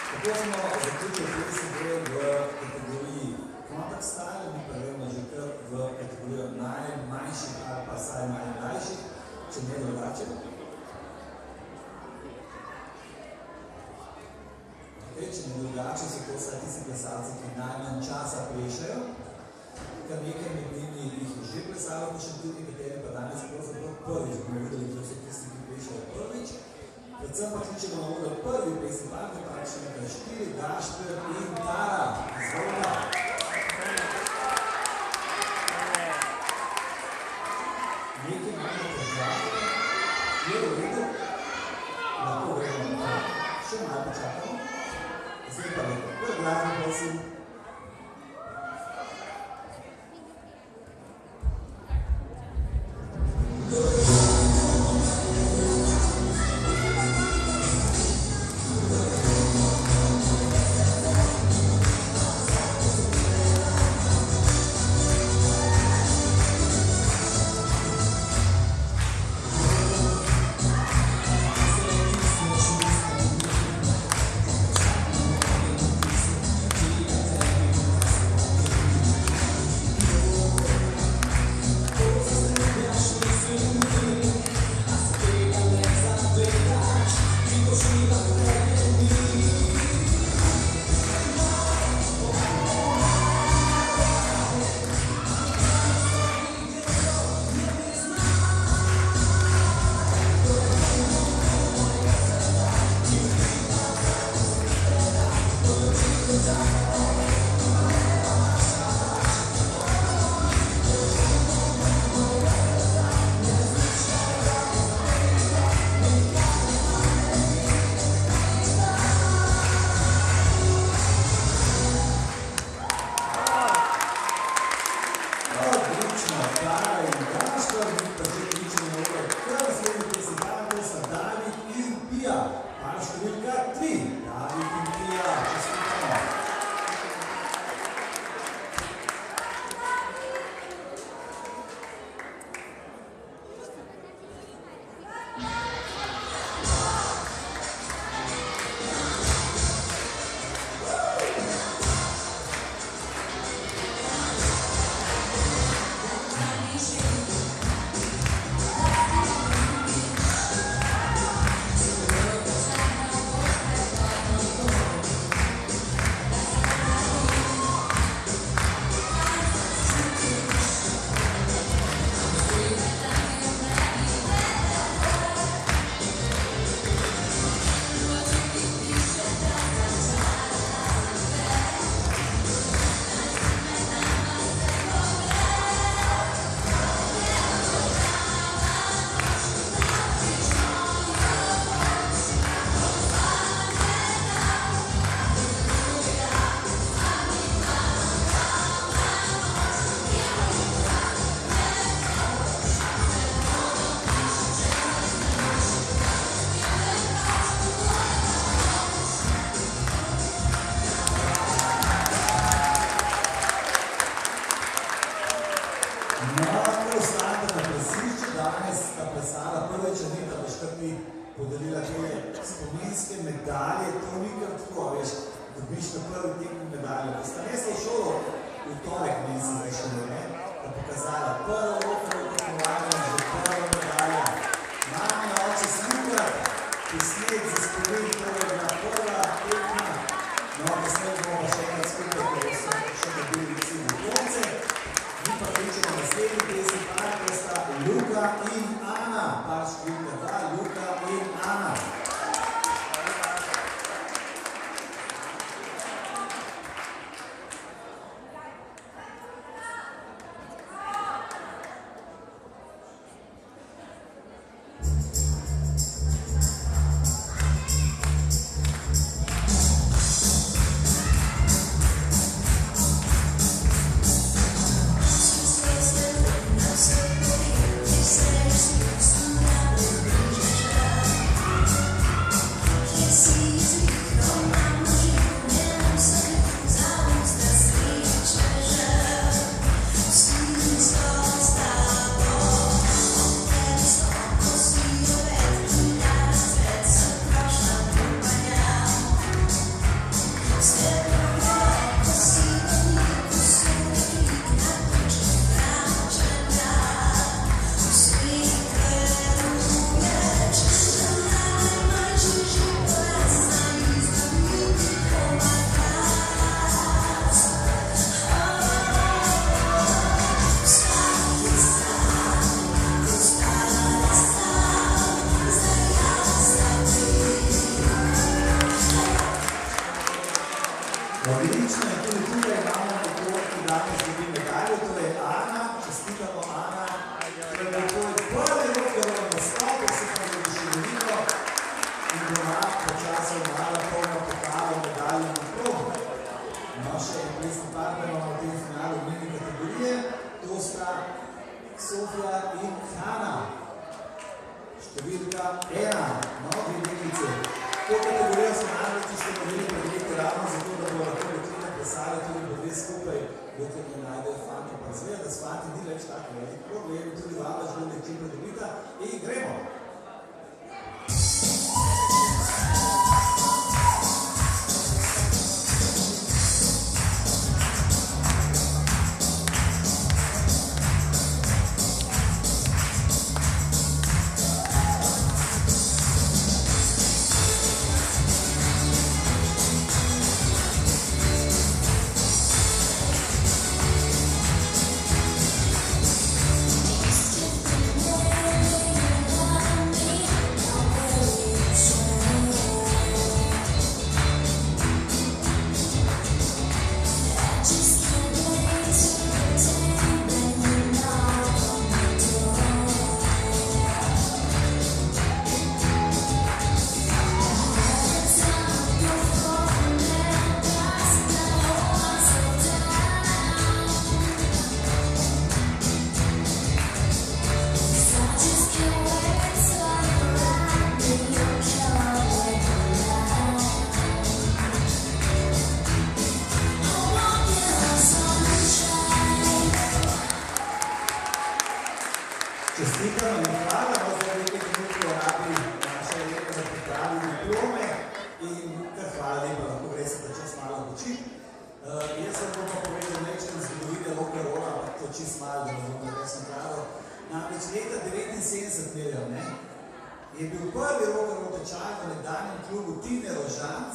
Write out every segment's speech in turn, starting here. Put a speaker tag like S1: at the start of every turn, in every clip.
S1: Tako smo zaključili pesem v kategoriji Contact Style, mi pa gremo že kar v kategorijo najmanjših ali pa saj najmlajših, če ne drugače. Če ne drugače so to vsaj tisti plesalci, ki najmanj časa plešajo, kar nekaj med njimi jih je že plesalo, pa še tudi nekateri pa danes pravzaprav prvič bomo videli, da so tisti, ki plešajo prvič. Predvsem pa kličemo na oder prvi pesem parke, praktično nekaj 4, Gašper in Tara. Izvolite. Nekaj manj težave, je v redu, lahko gremo naprej. Še malo počakamo. Zdaj pa lepo. Glavno, prosim. Odlično, in tudi tukaj imamo nekoga, ki danes dobi medaljo, to je Ana, čestitamo Ana, to je nekoj prvi rokerov nastop, ki se pa je še veliko in doma počasno mala polna pokala medaljo na probu. No, še en plesni partner imamo v tem finalu mini kategorije, to sta Sofija in Hanna. Številka 1, no, dve deklice. To kategorijo smo namreč, ki ste imeli predleti ravno zato, da bo lahko deklina plesala tudi po dve skupaj, dokler ne najdejo fanta. Pa zgleda, da s fanti ni več tako velik problem, tudi vama želi čim predobita. In gremo! Čestitam in hvala, no zdaj nekaj trenutko rabi naša Elena za pripravi diplome in kar hvala lepa, lahko greste ta čas malo počit. Jaz vam bom pa povedal nekaj zgodovine rock'n'rolla, ampak to čist malo, da bom nekaj sem pravil. Namreč leta 79 Meljev, ne, je bil prvi rock'n'roll tečaj v nekdanjem klubu Tine Rožanc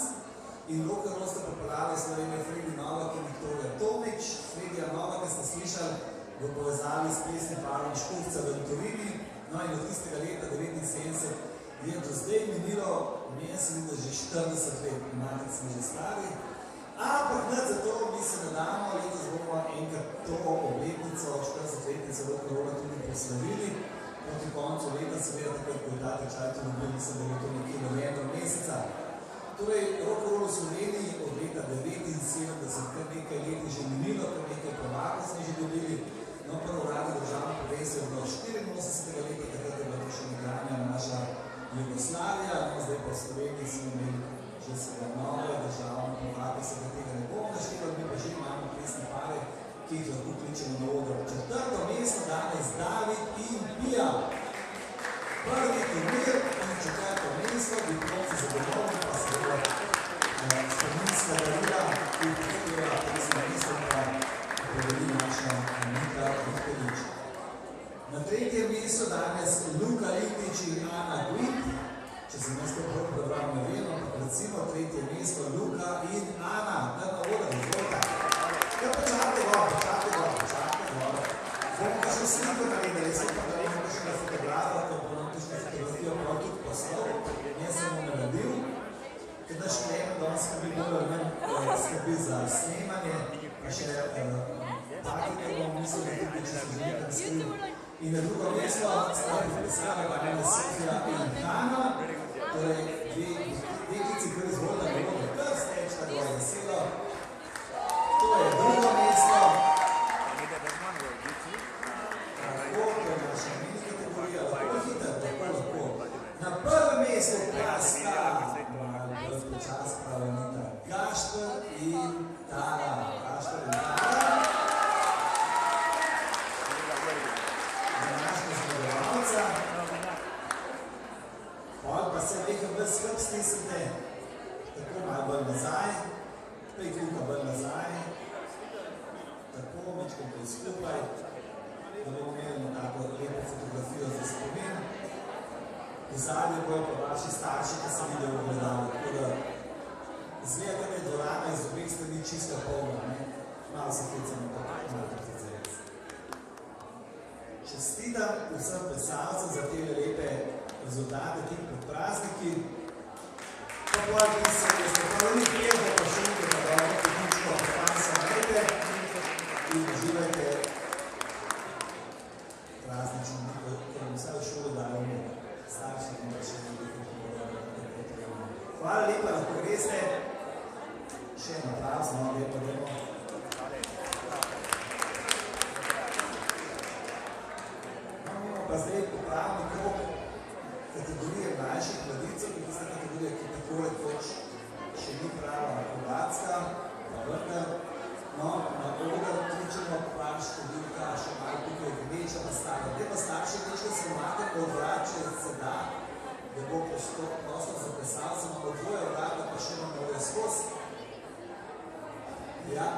S1: in rock'n'roll sta pripravili Slovenija Fredi Novak in Viktorija Tomič. Fredija Novaka ste slišali v povezavi s plesnim parom Škuhca v Torini, no in od tistega leta 79 je do zdaj minilo, meni se vidi, da že 40 let, imate, smo že stari, ampak ne zato mi se ne damo, letos bomo enkrat to obletnico, 40-letnico rock'n'rolla tudi proslavili, proti koncu leta, seveda takrat, ko je ta tečaj tudi bil, mislim, da je to nekje novembra meseca. Torej, rock'n'roll v Sloveniji od leta 79, kar nekaj leti že minilo, kar nekaj prvakov smo že dobili. No, prvo uradno državno prvenstvo je bilo 84. leta, takrat je bila še nekdanja naša Jugoslavija, no, zdaj pa v Sloveniji smo imeli že seveda nove državne prvake, se ga tega ne bom našteval, mi pa že imamo plesne pare, ki jih lahko kličemo na oder. Četrto mesto danes David in Pija. Prvi turnir in četrto mesto, diplomci za domovno, pa seveda spominska darila, ki jih podpira plesna mesto, podeli naša Anita Vihtelič. Na tretjem mestu danes Luka Lihtič in Ana Guit. Če sem jaz to prav prebral, ne vem, ampak recimo tretje mesto Luka in Ana. Kar na oder, izvolite. Ja, počakajte gor. Bomo pa še sliko naredili, jaz sem pa naredil kakšnega fotografa, ko bo nam tukaj fotografijo prav tudi poslal. Jaz sem mu naredil, ker naš Klemen danes skrbi bolj skrbi za snemanje, pa še takike bomo mislili, tudi če se želi tam skriv. In na drugo mesto sta pripisala Vajna Sofija in Hanna, torej deklici, ki izvolite, da bodo kar steč, tako je veselo. To je drugo mesto. Tako, to je naša mini kategorija, lahko hiter, lahko. Na prvem mestu pa sta, bolj počas pravilnita, Gašper in Tara. Skrb stisnite, tako malo bolj nazaj, pet luka bolj nazaj, tako mečko bolj skupaj, da bomo imeli tako lepo fotografijo za spomin. V zadnje bojo pa vaši starši, ki se vidijo v gledalu, tako da izgleda, da je dvorana iz obeh strani čisto polna, ne? Malo se klicamo, tako malo klicamo. Čestitam vsem plesalcem za te lepe rezultate tik pred prazniki. Pa pojdi se, da ste pa oni priježda pa še nekaj, da dobro Še en aplavz, no, dajmo. Imamo pa zdaj popravni krog kategorije mlajših mladincev, ki tista kategorija, ki tako rekoč še ni prava akrobatska, pa vendar. No, na oder kličemo pravi številka, še malo tukaj gneča pa stara. Te pa starši gnečka se imate od vrat, če se da, da bo prostor za plesalce, imamo dvoje vrata, pa še imamo ove skozi. Ja.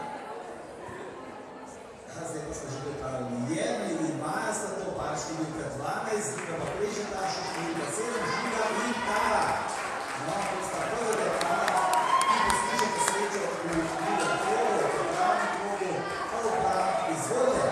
S1: Zdaj pa smo že pripravili. Jernej in Maja sta to, par številka 12, Žiga pa Prešeta, še številka 7, Žiga in Tara. No, to sta prve dekana, ki poslušate srečo v drugem krogu, v pravnem krogu, pa v pravnem izvolje.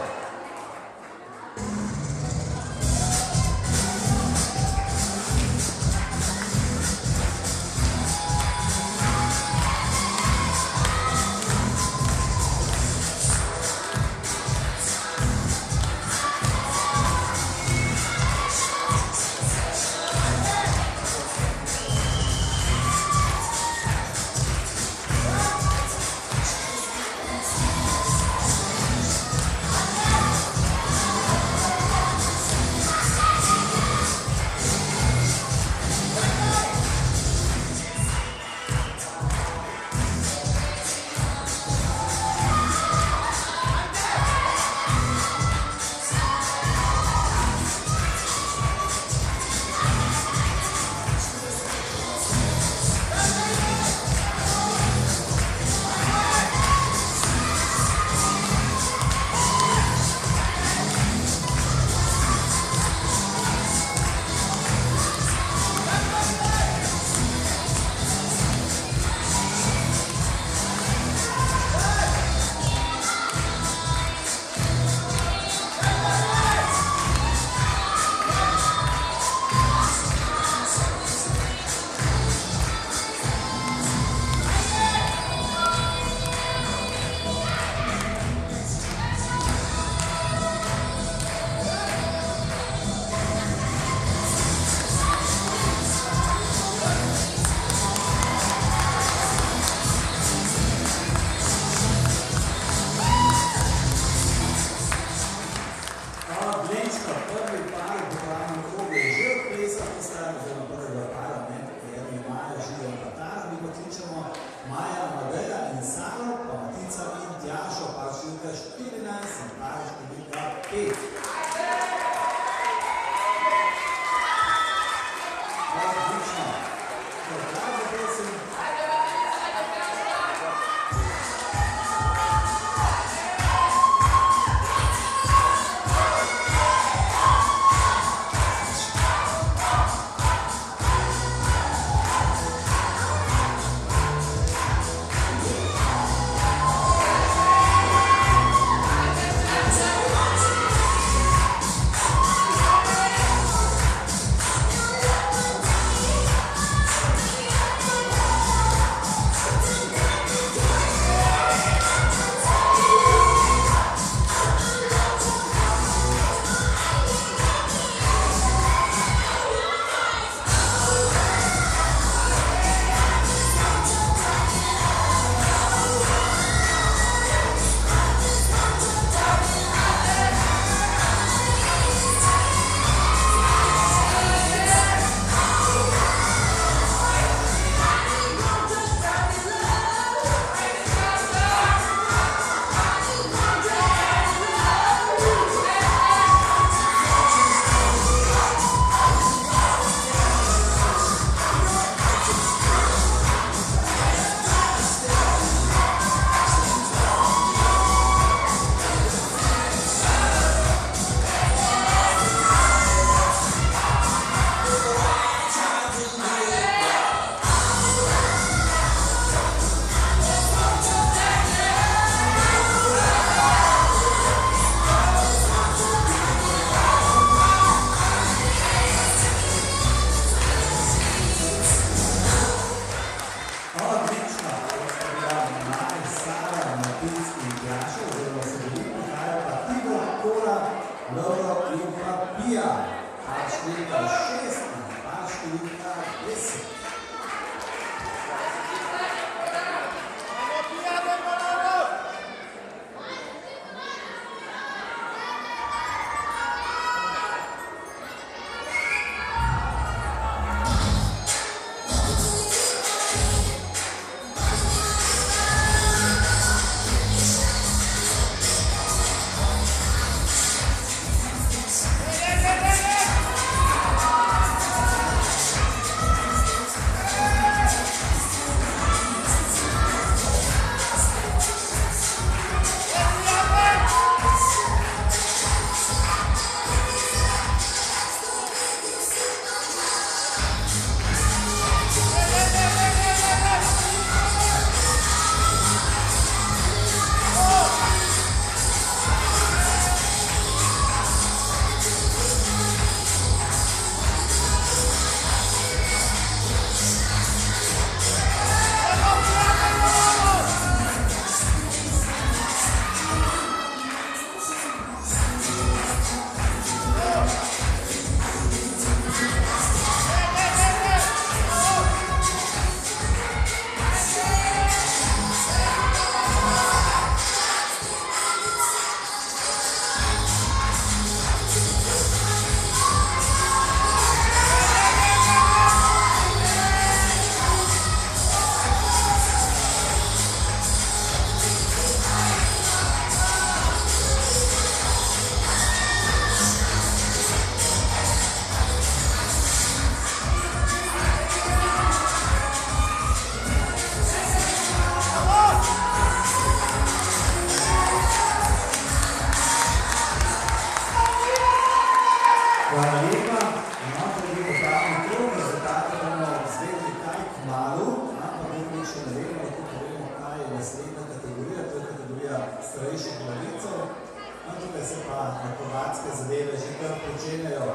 S1: začenjajo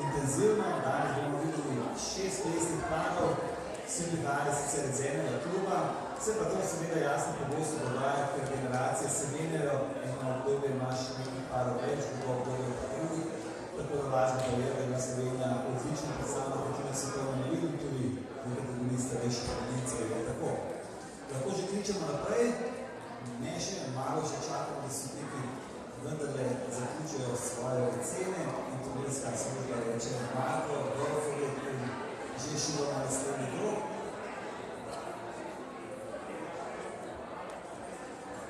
S1: intenzivno. Danes bomo videli 6 plesnih parov, vsi prihajali sicer iz enega kluba, se pa to seveda jasno pogosto dogaja, ker generacije se menjajo, eno obdobje imaš nekaj parov več, drugo obdobje pa drugih, tako da važno pa je, da ima Slovenija odlično predstavljeno, ki nas se to ne vidim tudi v kategoriji starejših tradicij, je tako. Lahko že kličemo naprej, ne še, malo še čakamo, da so neki vendarle zaključijo svoje ocene in turistka služba reče Marko, Gorofove, že šilo na naslednji krog.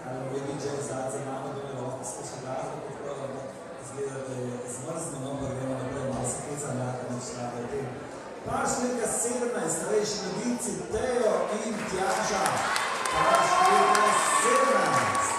S1: Ali bomo vedeli, že zadnje imamo, da je lahko skozi glasbo podpravo, izgleda, da je zmrzno, no, pa gremo naprej, malo se klicam, jaka nič slabo o tem. Par številka 17, starejši mladinci, Tejo in Tjaža. Par številka 17.